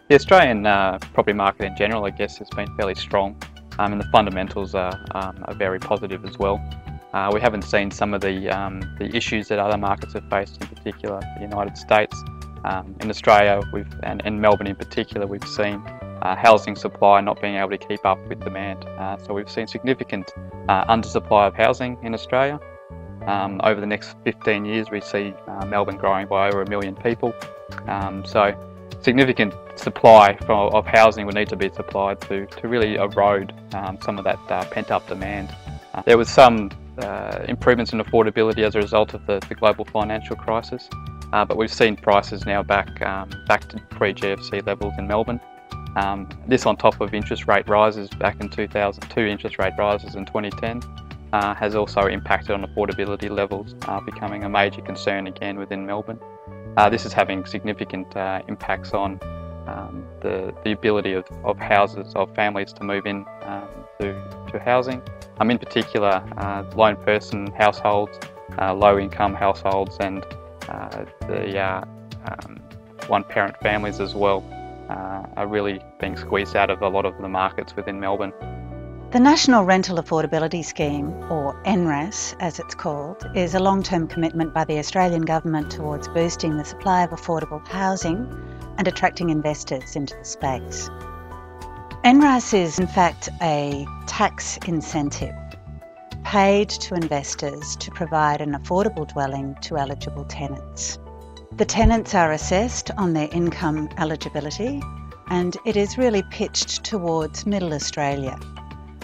The Australian property market in general, I guess, has been fairly strong, and the fundamentals are very positive as well. We haven't seen some of the issues that other markets have faced, in particular the United States. In Australia, and Melbourne in particular, we've seen housing supply not being able to keep up with demand. So we've seen significant undersupply of housing in Australia. Over the next 15 years, we see Melbourne growing by over 1 million people. So significant supply of housing would need to be supplied to really erode some of that pent-up demand. There was some improvements in affordability as a result of the global financial crisis, but we've seen prices now back to pre-GFC levels in Melbourne. This on top of interest rate rises back in 2002, interest rate rises in 2010, has also impacted on affordability levels, becoming a major concern again within Melbourne. This is having significant impacts on the ability of families to move in to housing. In particular, lone person households, low income households, and the one parent families as well are really being squeezed out of a lot of the markets within Melbourne. The National Rental Affordability Scheme, or NRAS as it's called, is a long-term commitment by the Australian Government towards boosting the supply of affordable housing and attracting investors into the space. NRAS is in fact a tax incentive paid to investors to provide an affordable dwelling to eligible tenants. The tenants are assessed on their income eligibility, and it is really pitched towards middle Australia,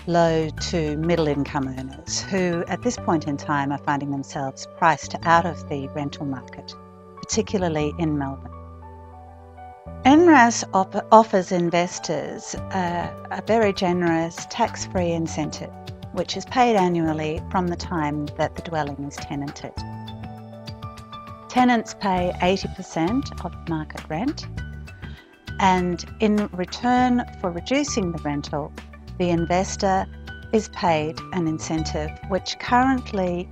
low to middle income earners who at this point in time are finding themselves priced out of the rental market, particularly in Melbourne. NRAS offers investors a very generous tax-free incentive, which is paid annually from the time that the dwelling is tenanted. Tenants pay 80% of market rent, and in return for reducing the rental, the investor is paid an incentive, which currently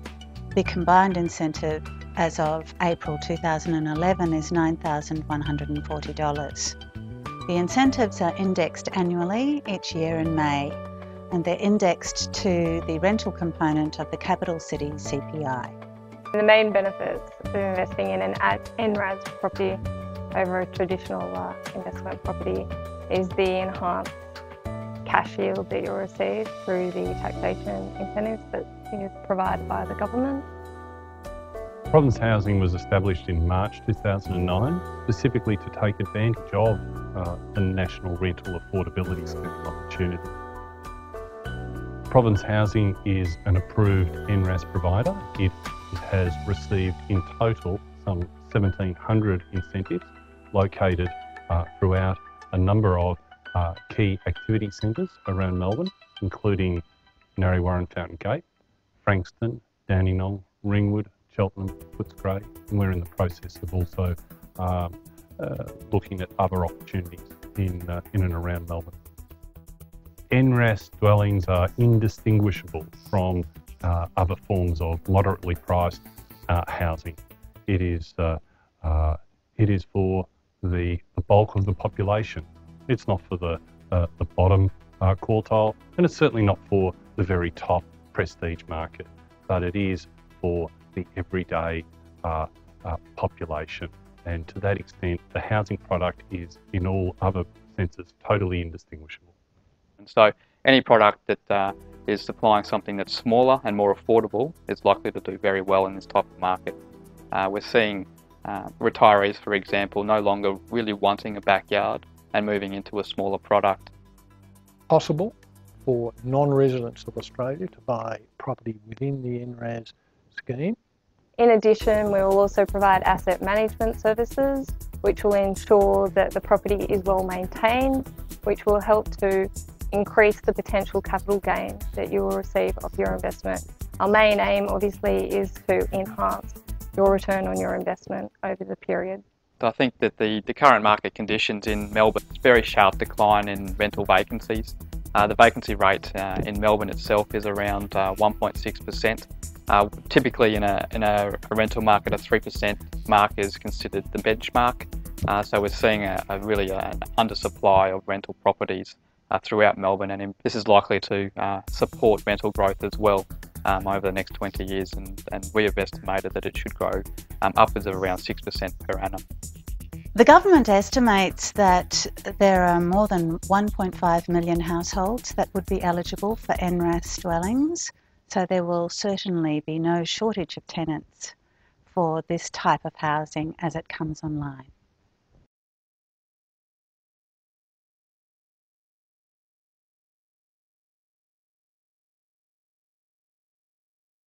the combined incentive as of April 2011 is $9,140. The incentives are indexed annually each year in May, and they're indexed to the rental component of the capital city CPI. The main benefits of investing in an NRAS property over a traditional investment property is the enhanced cash yield that you'll receive through the taxation incentives that is provided by the government. Providence Housing was established in March 2009, specifically to take advantage of the National Rental Affordability Scheme opportunity. Providence Housing is an approved NRAS provider. It has received in total some 1,700 incentives located throughout a number of key activity centres around Melbourne, including Narre Fountain Gate, Frankston, Dandenong, Ringwood, Cheltenham, Footscray, and we're in the process of also looking at other opportunities in and around Melbourne. NRAS dwellings are indistinguishable from other forms of moderately priced housing. It is for the bulk of the population. It's not for the bottom quartile, and it's certainly not for the very top prestige market, but it is for the everyday population. And to that extent, the housing product is, in all other senses, totally indistinguishable. And so any product that is supplying something that's smaller and more affordable is likely to do very well in this type of market. We're seeing retirees, for example, no longer really wanting a backyard and moving into a smaller product. Possible for non-residents of Australia to buy property within the NRAS scheme. In addition, we will also provide asset management services, which will ensure that the property is well maintained, which will help to increase the potential capital gain that you will receive of your investment. Our main aim, obviously, is to enhance your return on your investment over the period. I think that the current market conditions in Melbourne, it's a very sharp decline in rental vacancies. The vacancy rate in Melbourne itself is around 1.6%. Typically in a rental market, a 3% mark is considered the benchmark. So we're seeing really an undersupply of rental properties throughout Melbourne, and this is likely to support rental growth as well over the next 20 years, and we have estimated that it should grow upwards of around 6% per annum. The government estimates that there are more than 1.5 million households that would be eligible for NRAS dwellings, so there will certainly be no shortage of tenants for this type of housing as it comes online.